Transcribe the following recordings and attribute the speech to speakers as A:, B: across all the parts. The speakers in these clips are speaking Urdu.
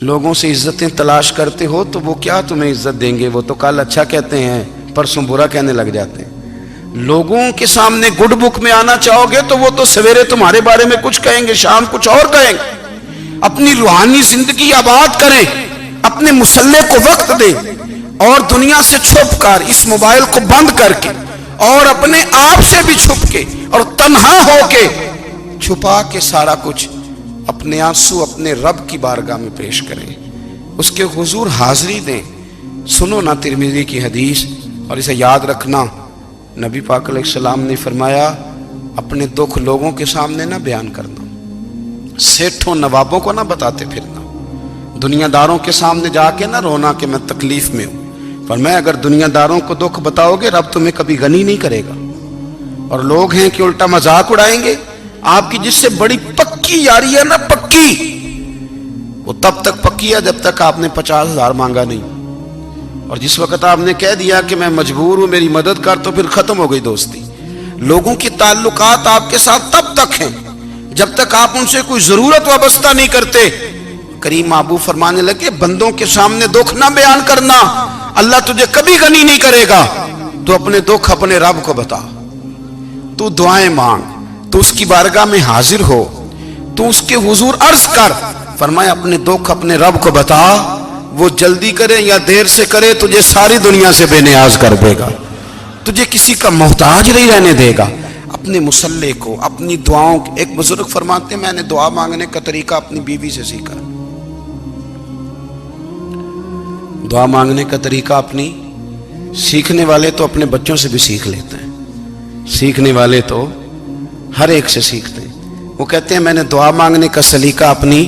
A: لوگوں سے عزتیں تلاش کرتے ہو تو وہ کیا تمہیں عزت دیں گے؟ وہ تو کل اچھا کہتے ہیں، پرسوں برا کہنے لگ جاتے ہیں۔ لوگوں کے سامنے گڈ بک میں آنا چاہو گے تو وہ تو سویرے تمہارے بارے میں کچھ کہیں گے، شام کچھ اور کہیں گے۔ اپنی روحانی زندگی آباد کریں، اپنے مسلح کو وقت دیں، اور دنیا سے چھپ کر، اس موبائل کو بند کر کے، اور اپنے آپ سے بھی چھپ کے اور تنہا ہو کے، چھپا کے سارا کچھ اپنے آنسو اپنے رب کی بارگاہ میں پیش کریں، اس کے حضور حاضری دیں۔ سنو نا ترمذی کی حدیث، اور اسے یاد رکھنا، نبی پاک علیہ السلام نے فرمایا اپنے دکھ لوگوں کے سامنے نہ بیان کرنا، سیٹھوں نوابوں کو نہ بتاتے پھرنا، دنیا داروں کے سامنے جا کے نہ رونا کہ میں تکلیف میں ہوں۔ فرمایا اگر دنیا داروں کو دکھ بتاؤ گے رب تمہیں کبھی غنی نہیں کرے گا۔ اور لوگ ہیں کہ الٹا مذاق اڑائیں گے آپ کی، جس سے بڑی پکی یاری ہے نا، پکی، وہ تب تک پکی ہے جب تک آپ نے 50,000 مانگا نہیں، اور جس وقت آپ نے کہہ دیا کہ میں مجبور ہوں میری مدد کر، تو پھر ختم ہو گئی دوستی۔ لوگوں کے تعلقات آپ کے ساتھ تب تک ہیں جب تک آپ ان سے کوئی ضرورت وابستہ نہیں کرتے۔ کریم محبوب فرمانے لگے بندوں کے سامنے دکھ نہ بیان کرنا، اللہ تجھے کبھی غنی نہیں کرے گا۔ تو اپنے دکھ اپنے رب کو بتا، تو دعائیں مانگ، تو اس کی بارگاہ میں حاضر ہو، تو اس کے حضور عرض کر۔ فرمایا اپنے دکھ اپنے رب کو بتا، وہ جلدی کرے یا دیر سے کرے تجھے ساری دنیا سے بے نیاز کر دے گا، تجھے کسی کا محتاج نہیں رہنے دے گا۔ اپنے مسلح کو، اپنی دعاؤں، ایک بزرگ فرماتے ہیں میں نے دعا مانگنے کا طریقہ اپنی بیوی سے سیکھا۔ دعا مانگنے کا طریقہ اپنی، سیکھنے والے تو اپنے بچوں سے بھی سیکھ لیتے ہیں، سیکھنے والے تو ہر ایک سے سیکھتے ہیں۔ وہ کہتے ہیں میں نے دعا مانگنے کا سلیقہ اپنی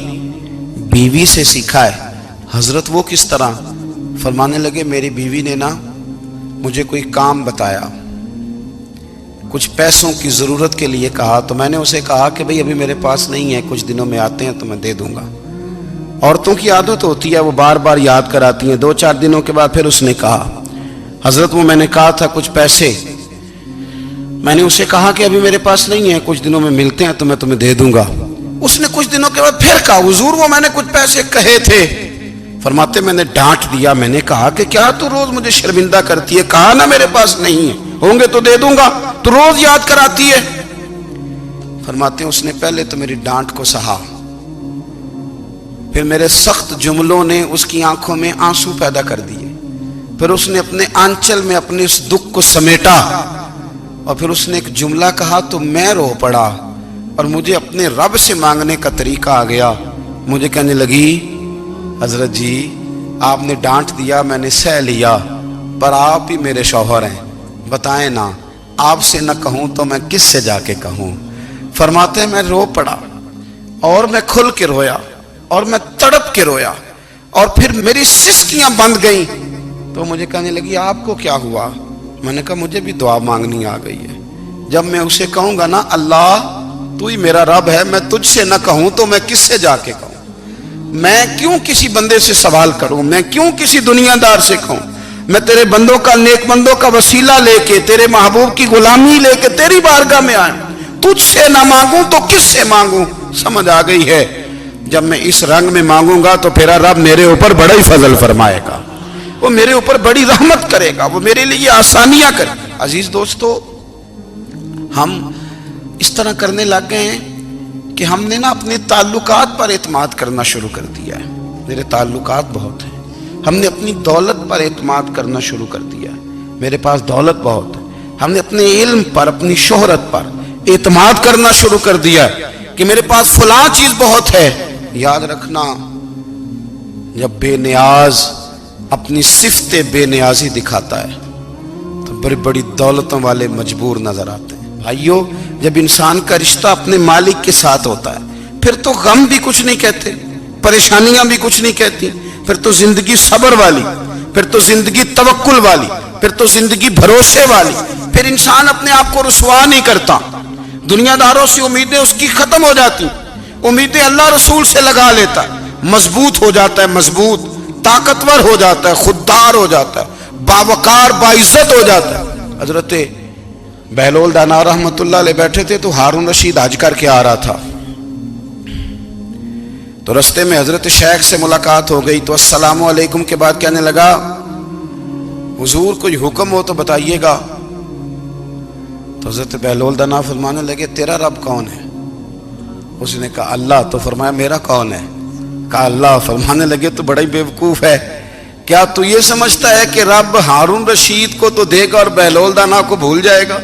A: بیوی سے سیکھا ہے۔ حضرت وہ کس طرح؟ فرمانے لگے میری بیوی نے نا مجھے کوئی کام بتایا، کچھ پیسوں کی ضرورت کے لیے کہا، تو میں نے اسے کہا کہ بھئی ابھی میرے پاس نہیں ہے، کچھ دنوں میں آتے ہیں تو میں دے دوں گا۔ عورتوں کی عادت ہوتی ہے وہ بار بار یاد کراتی ہیں، 2-4 دنوں کے بعد پھر اس نے کہا حضرت وہ میں نے کہا تھا کچھ پیسے، میں نے اسے کہا کہ ابھی میرے پاس نہیں ہے، کچھ دنوں میں ملتے ہیں تو میں تمہیں دے دوں گا۔ اس نے کچھ دنوں کے بعد پھر کہا حضور وہ میں نے کچھ پیسے کہے تھے۔ فرماتے میں نے ڈانٹ دیا، میں نے کہا کہ کیا تو روز مجھے شرمندہ کرتی ہے، کہا نا میرے پاس نہیں ہے، ہوں گے تو دے دوں گا، تو روز یاد کراتی ہے۔ فرماتے ہیں اس نے پہلے تو میری ڈانٹ کو سہا، پھر میرے سخت جملوں نے اس کی آنکھوں میں آنسو پیدا کر دیے، پھر اس نے اپنے آنچل میں اپنے اس دکھ کو سمیٹا، اور پھر اس نے ایک جملہ کہا تو میں رو پڑا، اور مجھے اپنے رب سے مانگنے کا طریقہ آ گیا۔ مجھے کہنے لگی حضرت جی آپ نے ڈانٹ دیا، میں نے سہ لیا، پر آپ ہی میرے شوہر ہیں، بتائیں نا آپ سے نہ کہوں تو میں کس سے جا کے کہوں۔ فرماتے ہیں میں رو پڑا، اور میں کھل کے رویا، اور میں تڑپ کے رویا، اور پھر میری سسکیاں بند گئیں۔ تو مجھے کہنے لگی آپ کو کیا ہوا؟ میں نے کہا مجھے بھی دعا مانگنی آ گئی ہے، جب میں اسے کہوں گا نا اللہ تو ہی میرا رب ہے، میں تجھ سے نہ کہوں تو میں کس سے جا کے کہوں؟ میں کیوں کسی بندے سے سوال کروں؟ میں کیوں کسی دنیا دار سے کہوں؟ میں تیرے بندوں کا، نیک بندوں کا وسیلہ لے کے، تیرے محبوب کی غلامی لے کے تیری بارگاہ میں آئیں، تجھ سے نہ مانگوں تو کس سے مانگوں؟ سمجھ آ گئی ہے؟ جب میں اس رنگ میں مانگوں گا تو پھر رب میرے اوپر بڑا ہی فضل فرمائے گا، وہ میرے اوپر بڑی رحمت کرے گا، وہ میرے لیے آسانیاں کرے گا۔ عزیز دوستو، ہم اس طرح کرنے لگ گئے ہیں کہ ہم نے نا اپنے تعلقات پر اعتماد کرنا شروع کر دیا ہے۔ میرے تعلقات بہت ہیں، ہم نے اپنی دولت پر اعتماد کرنا شروع کر دیا ہے، میرے پاس دولت بہت ہے۔ ہم نے اپنے علم پر، اپنی شہرت پر اعتماد کرنا شروع کر دیا ہے کہ میرے پاس فلاں چیز بہت ہے۔ یاد رکھنا جب بے نیاز اپنی صفت بے نیازی دکھاتا ہے تو بڑی بڑی دولتوں والے مجبور نظر آتے ہیں۔ بھائیو جب انسان کا رشتہ اپنے مالک کے ساتھ ہوتا ہے پھر تو غم بھی کچھ نہیں کہتے، پریشانیاں بھی کچھ نہیں کہتی، پھر تو زندگی صبر والی، پھر تو زندگی توکل والی، پھر تو زندگی بھروسے والی، پھر انسان اپنے آپ کو رسوا نہیں کرتا۔ دنیا داروں سے امیدیں اس کی ختم ہو جاتی، امیدیں اللہ رسول سے لگا لیتا ہے، مضبوط ہو جاتا ہے، مضبوط، طاقتور ہو جاتا ہے، خوددار ہو جاتا ہے، باوقار باعزت ہو جاتا ہے۔ حضرت بہلول دانا رحمت اللہ علیہ بیٹھے تھے تو ہارون رشید حج کر کے آ رہا تھا، تو رستے میں حضرت شیخ سے ملاقات ہو گئی تو السلام علیکم کے بعد کہنے لگا حضور کوئی حکم ہو تو بتائیے گا. تو حضرت بہلول دانا فرمانے لگے تیرا رب کون ہے؟ اس نے کہا اللہ. تو فرمایا میرا کون ہے؟ کہا اللہ. فرمانے لگے تو بڑا ہی بیوقوف ہے، کیا تو یہ سمجھتا ہے کہ رب ہارون رشید کو تو دے گا اور بہلول دانا کو بھول جائے گا؟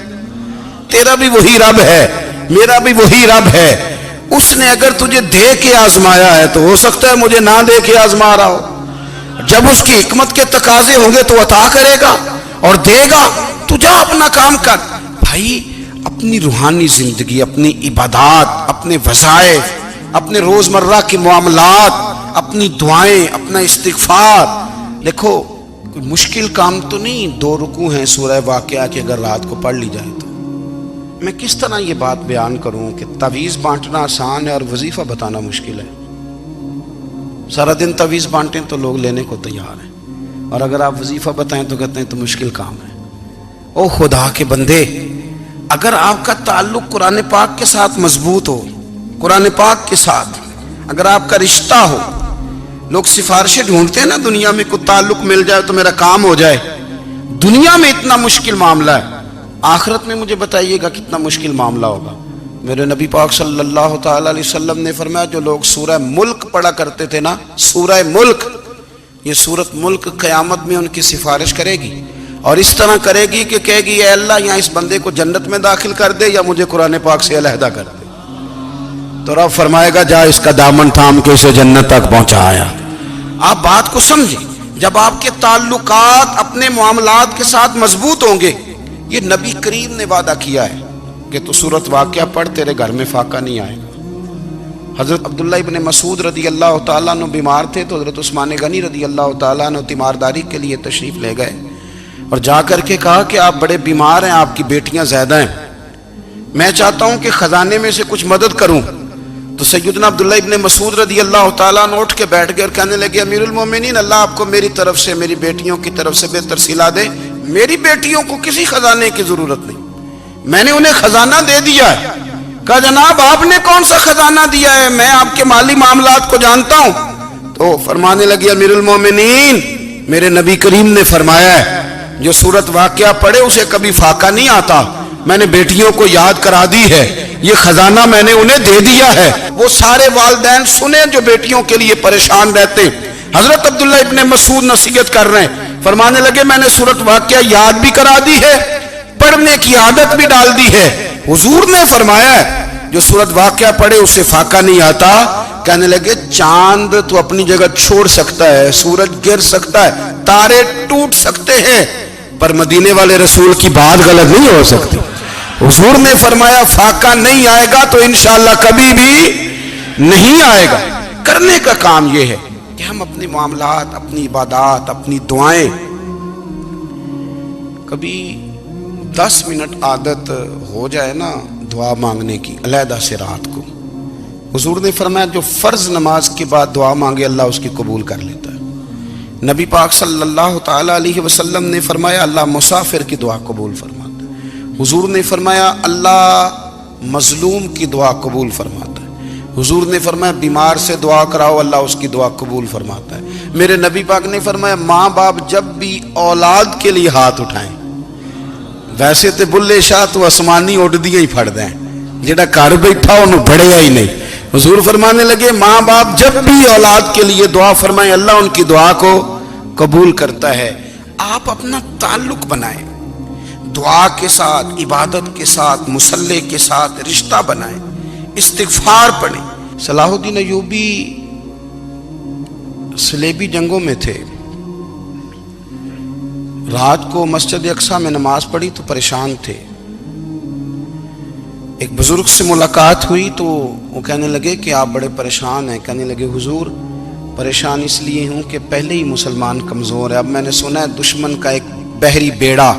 A: تیرا بھی وہی رب ہے، میرا بھی وہی رب ہے. اس نے اگر تجھے دے کے آزمایا ہے تو ہو سکتا ہے مجھے نہ دے کے آزما رہا ہو. جب اس کی حکمت کے تقاضے ہوں گے تو عطا کرے گا اور دے گا. تو جا اپنا کام کر. بھائی اپنی روحانی زندگی، اپنی عبادات، اپنے وظائف، اپنے روزمرہ کے معاملات، اپنی دعائیں، اپنا استغفار. دیکھو کوئی مشکل کام تو نہیں 2 رکوع ہیں سورہ واقعہ کہ اگر رات کو پڑھ لی جائے تو. میں کس طرح یہ بات بیان کروں کہ تعویذ بانٹنا آسان ہے اور وظیفہ بتانا مشکل ہے. سارا دن تعویذ بانٹیں تو لوگ لینے کو تیار ہیں، اور اگر آپ وظیفہ بتائیں تو کہتے ہیں تو مشکل کام ہے. او خدا کے بندے، اگر آپ کا تعلق قرآن پاک کے ساتھ مضبوط ہو، قرآن پاک کے ساتھ اگر آپ کا رشتہ ہو، لوگ سفارشیں ڈھونڈتے ہیں نا دنیا میں، کوئی تعلق مل جائے تو میرا کام ہو جائے. دنیا میں اتنا مشکل معاملہ ہے، آخرت میں مجھے بتائیے گا کتنا مشکل معاملہ ہوگا. میرے نبی پاک صلی اللہ تعالی علیہ وسلم نے فرمایا جو لوگ سورہ ملک پڑھا کرتے تھے نا، سورہ ملک، یہ سورت ملک قیامت میں ان کی سفارش کرے گی، اور اس طرح کرے گی کہ کہے گی اے اللہ یہاں اس بندے کو جنت میں داخل کر دے یا مجھے قرآن پاک سے علیحدہ کر دے. تو رب فرمائے گا جا اس کا دامن تھام کے اسے جنت تک پہنچایا. آپ بات کو سمجھیں، جب آپ کے تعلقات اپنے معاملات کے ساتھ مضبوط ہوں گے. یہ نبی کریم نے وعدہ کیا ہے کہ تو سورت واقعہ پڑھ تیرے گھر میں فاقہ نہیں آئے گا. حضرت عبداللہ ابن مسعود رضی اللہ تعالیٰ عنہ بیمار تھے تو حضرت عثمان غنی رضی اللہ تعالیٰ عنہ تیمارداری کے لیے تشریف لے گئے اور جا کر کے کہا کہ آپ بڑے بیمار ہیں، آپ کی بیٹیاں زیادہ ہیں، میں چاہتا ہوں کہ خزانے میں سے کچھ مدد کروں. تو سیدنا عبداللہ ابن مسعود رضی اللہ تعالیٰ عنہ اٹھ کے بیٹھ گئے اور کہنے لگے امیر المومنین، اللہ آپ کو میری طرف سے، میری بیٹیوں کی طرف سے بہتر صلہ دے. میری بیٹیوں کو کسی خزانے کی ضرورت نہیں، میں نے انہیں خزانہ دے دیا ہے. کہا جناب آپ نے کون سا خزانہ دیا ہے، میں آپ کے مالی معاملات کو جانتا ہوں. تو فرمانے لگے امیر المومنین، میرے نبی کریم نے فرمایا ہے جو سورت واقعہ پڑھے اسے کبھی فاقہ نہیں آتا. میں نے بیٹیوں کو یاد کرا دی ہے، یہ خزانہ میں نے انہیں دے دیا ہے. وہ سارے والدین سنیں جو بیٹیوں کے لیے پریشان رہتے. حضرت عبداللہ ابن مسعود نصیحت کر رہے ہیں، فرمانے لگے میں نے سورت واقعہ یاد بھی کرا دی ہے، پڑھنے کی عادت بھی ڈال دی ہے. حضور نے فرمایا ہے جو سورت واقعہ پڑھے اسے فاقہ نہیں آتا. کہنے لگے چاند تو اپنی جگہ چھوڑ سکتا ہے، سورج گر سکتا ہے، تارے ٹوٹ سکتے ہیں، پر مدینے والے رسول کی بات غلط نہیں ہو سکتی. حضور نے فرمایا فاقہ نہیں آئے گا تو انشاءاللہ کبھی بھی نہیں آئے گا. کرنے کا کام یہ ہے کہ ہم اپنے معاملات، اپنی عبادات، اپنی دعائیں، کبھی 10 منٹ عادت ہو جائے نا دعا مانگنے کی علیحدہ سے رات کو. حضور نے فرمایا جو فرض نماز کے بعد دعا مانگے اللہ اس کی قبول کر لیتا ہے. نبی پاک صلی اللہ تعالی علیہ وسلم نے فرمایا اللہ مسافر کی دعا قبول فرماتا ہے. حضور نے فرمایا اللہ مظلوم کی دعا قبول فرماتا ہے. حضور نے فرمایا بیمار سے دعا کراؤ اللہ اس کی دعا قبول فرماتا ہے. میرے نبی پاک نے فرمایا ماں باپ جب بھی اولاد کے لیے ہاتھ اٹھائیں، ویسے تے بلے شاہ تو آسمانی اڈ دیا ہی پھڑ دیں، جڑا گھر بیٹھا انہوں بڑھیا ہی نہیں. حضور فرمانے لگے ماں باپ جب بھی اولاد کے لیے دعا فرمائیں اللہ ان کی دعا کو قبول کرتا ہے. آپ اپنا تعلق بنائیں دعا کے ساتھ، عبادت کے ساتھ، مصلی کے ساتھ رشتہ بنائیں، استغفار پڑھیں. صلاح الدین ایوبی صلیبی جنگوں میں تھے، رات کو مسجد اقصیٰ میں نماز پڑھی تو پریشان تھے. ایک بزرگ سے ملاقات ہوئی تو وہ کہنے لگے کہ آپ بڑے پریشان ہیں. کہنے لگے حضور پریشان اس لیے ہوں کہ پہلے ہی مسلمان کمزور ہے، اب میں نے سنا ہے دشمن کا ایک بحری بیڑا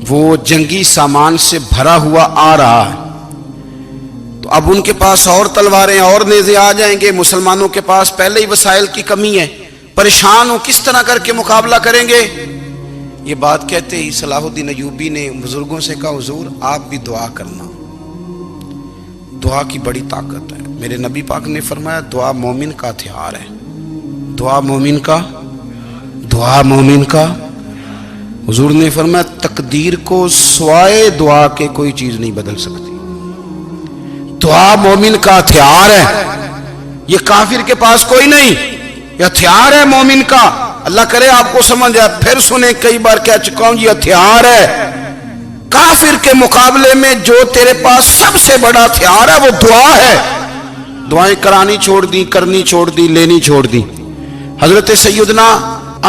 A: وہ جنگی سامان سے بھرا ہوا آ رہا ہے، تو اب ان کے پاس اور تلواریں اور نیزے آ جائیں گے، مسلمانوں کے پاس پہلے ہی وسائل کی کمی ہے، پریشان ہوں کس طرح کر کے مقابلہ کریں گے. یہ بات کہتے ہی صلاح الدین ایوبی نے بزرگوں سے کہا حضور آپ بھی دعا کرنا، دعا کی بڑی طاقت ہے. میرے نبی پاک نے فرمایا دعا مومن کا ہتھیار ہے، دعا مومن کا، دعا مومن کا۔ حضور نے فرمایا تقدیر کو سوائے دعا کے کوئی چیز نہیں بدل سکتی، دعا مومن کا ہتھیار ہے، یہ کافر کے پاس کوئی نہیں، یہ ہتھیار ہے مومن کا۔ اللہ کرے آپ کو سمجھ آئے، پھر سنیں، کئی بار کہہ چکا ہوں یہ ہتھیار ہے۔ کافر کے مقابلے میں جو تیرے پاس سب سے بڑا ہتھیار ہے وہ دعا ہے۔ دعائیں کرانی چھوڑ دی، کرنی چھوڑ دی، لینی چھوڑ دی۔ حضرت سیدنا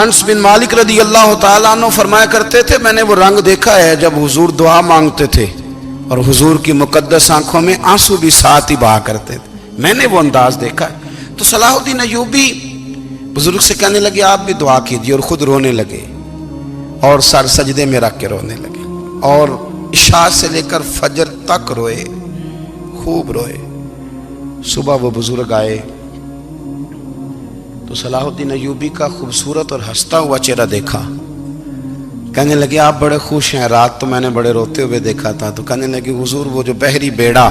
A: انس بن مالک رضی اللہ تعالیٰ عنہ فرمایا کرتے تھے، میں نے وہ رنگ دیکھا ہے جب حضور دعا مانگتے تھے اور حضور کی مقدس آنکھوں میں آنسو بھی ساتھ ہی بہا کرتے تھے، میں نے وہ انداز دیکھا ہے۔ تو صلاح الدین ایوبی بزرگ سے کہنے لگے آپ بھی دعا کیجیے، اور خود رونے لگے اور سر سجدے میں رکھ کے رونے لگے، اور عشاء سے لے کر فجر تک روئے، خوب روئے۔ صبح وہ بزرگ آئے تو صلاح الدین ایوبی کا خوبصورت اور ہنستا ہوا چہرہ دیکھا، کہنے لگے آپ بڑے خوش ہیں، رات تو میں نے بڑے روتے ہوئے دیکھا تھا۔ تو کہنے لگے حضور وہ جو بحری بیڑا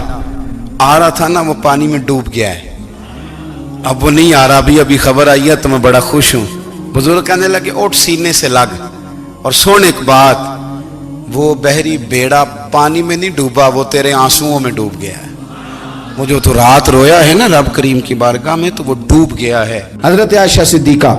A: آ رہا تھا نا وہ پانی میں ڈوب گیا ہے، اب وہ نہیں آ رہا، ابھی خبر آئی ہے تو میں بڑا خوش ہوں۔ بزرگ کہنے لگے اٹھ سینے سے لگ اور سن ایک بات، وہ بحری بیڑا پانی میں نہیں ڈوبا، وہ تیرے آنسوؤں میں ڈوب گیا ہے۔ وہ جو تو رات رویا ہے نا رب کریم کی بارگاہ میں تو وہ ڈوب گیا ہے۔ حضرت عائشہ صدیقہ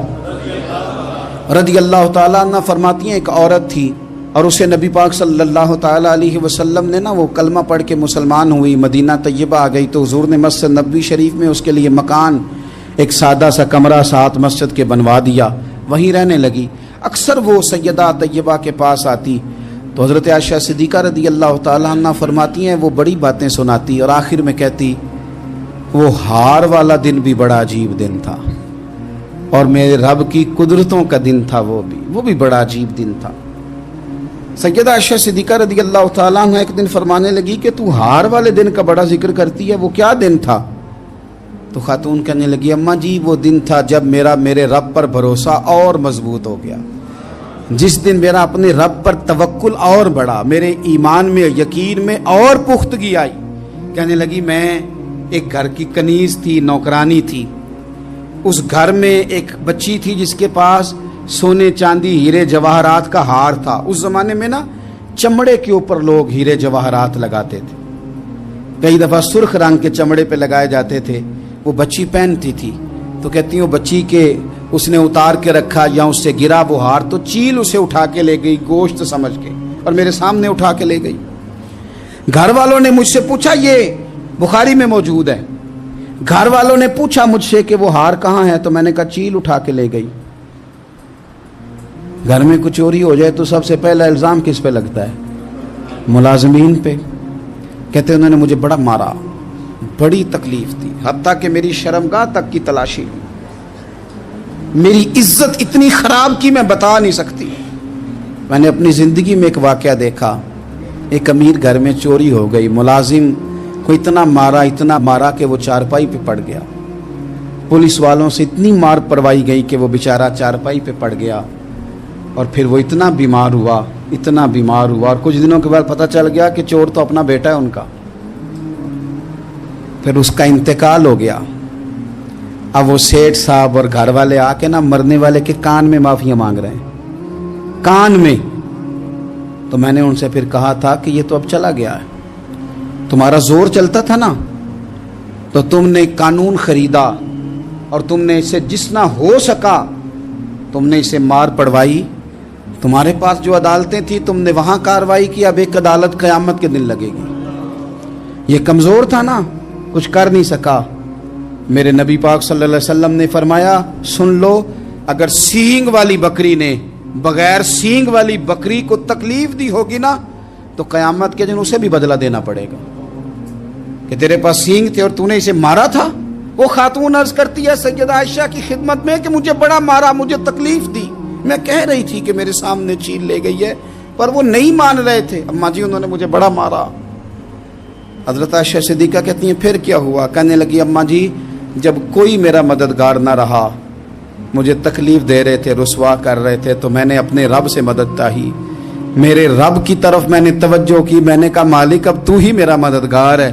A: رضی اللہ تعالیٰ عنہ فرماتی ہیں ایک عورت تھی اور اسے نبی پاک صلی اللہ تعالیٰ علیہ وسلم نے نا وہ کلمہ پڑھ کے مسلمان ہوئی، مدینہ طیبہ آ گئی تو حضور نے مسجد نبوی شریف میں اس کے لیے مکان، ایک سادہ سا کمرہ ساتھ مسجد کے بنوا دیا، وہیں رہنے لگی۔ اکثر وہ سیدہ طیبہ کے پاس آتی تو حضرت عائشہ صدیقہ رضی اللہ تعالیٰ عنہ فرماتی ہیں وہ بڑی باتیں سناتی اور آخر میں کہتی وہ ہار والا دن بھی بڑا عجیب دن تھا اور میرے رب کی قدرتوں کا دن تھا، وہ بھی بڑا عجیب دن تھا۔ سیدہ عائشہ صدیقہ رضی اللہ تعالیٰ عنہ ایک دن فرمانے لگی کہ تو ہار والے دن کا بڑا ذکر کرتی ہے، وہ کیا دن تھا؟ تو خاتون کہنے لگی اماں جی وہ دن تھا جب میرے رب پر بھروسہ اور مضبوط ہو گیا، جس دن میرا اپنے رب پر توکل اور بڑھا، میرے ایمان میں یقین میں اور پختگی آئی۔ کہنے لگی میں ایک گھر کی کنیز تھی، نوکرانی تھی، اس گھر میں ایک بچی تھی جس کے پاس سونے چاندی ہیرے جواہرات کا ہار تھا۔ اس زمانے میں نا چمڑے کے اوپر لوگ ہیرے جواہرات لگاتے تھے، کئی دفعہ سرخ رنگ کے چمڑے پہ لگائے جاتے تھے، وہ بچی پہنتی تھی۔ تو کہتی ہیں وہ بچی کے اس نے اتار کے رکھا یا اس سے گرا وہ ہار تو چیل اسے اٹھا کے لے گئی گوشت سمجھ کے اور میرے سامنے اٹھا کے لے گئی۔ گھر والوں نے مجھ سے پوچھا، یہ بخاری میں موجود ہے، گھر والوں نے پوچھا مجھ سے کہ وہ ہار کہاں ہے تو میں نے کہا چیل اٹھا کے لے گئی۔ گھر میں کچھ چوری ہو جائے تو سب سے پہلا الزام کس پہ لگتا ہے؟ ملازمین پہ۔ کہتے انہوں نے مجھے بڑا مارا، بڑی تکلیف تھی، حتیٰ کہ میری شرمگاہ تک کی تلاشی، میری عزت اتنی خراب کی میں بتا نہیں سکتی۔ میں نے اپنی زندگی میں ایک واقعہ دیکھا، ایک امیر گھر میں چوری ہو گئی، ملازم کو اتنا مارا کہ وہ چارپائی پہ پڑ گیا، پولیس والوں سے اتنی مار پڑوائی گئی کہ وہ بیچارہ چارپائی پہ پڑ گیا، اور پھر وہ اتنا بیمار ہوا اور کچھ دنوں کے بعد پتہ چل گیا کہ چور تو اپنا بیٹا ہے ان کا، پھر اس کا انتقال ہو گیا۔ اب وہ سیٹھ صاحب اور گھر والے آ کے نا مرنے والے کے کان میں معافیاں مانگ رہے ہیں، کان میں۔ تو میں نے ان سے پھر کہا تھا کہ یہ تو اب چلا گیا ہے، تمہارا زور چلتا تھا نا تو تم نے قانون خریدا اور تم نے اسے جتنا ہو سکا تم نے اسے مار پڑوائی، تمہارے پاس جو عدالتیں تھیں تم نے وہاں کارروائی کی، اب ایک عدالت قیامت کے دن لگے گی۔ یہ کمزور تھا نا، کچھ کر نہیں سکا۔ میرے نبی پاک صلی اللہ علیہ وسلم نے فرمایا سن لو، اگر سینگ والی بکری نے بغیر سینگ والی بکری کو تکلیف دی ہوگی نا تو قیامت کے دن اسے بھی بدلہ دینا پڑے گا کہ تیرے پاس سینگ تھے اور تو نے اسے مارا تھا۔ وہ خاتون عرض کرتی ہے سیدہ عائشہ کی خدمت میں کہ مجھے بڑا مارا، مجھے تکلیف دی، میں کہہ رہی تھی کہ میرے سامنے چیل لے گئی ہے پر وہ نہیں مان رہے تھے، اماں جی انہوں نے مجھے بڑا مارا۔ حضرت عائشہ صدیقہ کہتی ہیں پھر کیا ہوا؟ کہنے لگی اماں جی جب کوئی میرا مددگار نہ رہا، مجھے تکلیف دے رہے تھے، رسوا کر رہے تھے، تو میں نے اپنے رب سے مدد چاہی، میرے رب کی طرف میں نے توجہ کی، میں نے کہا مالک اب تو ہی میرا مددگار ہے،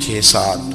A: 6-7,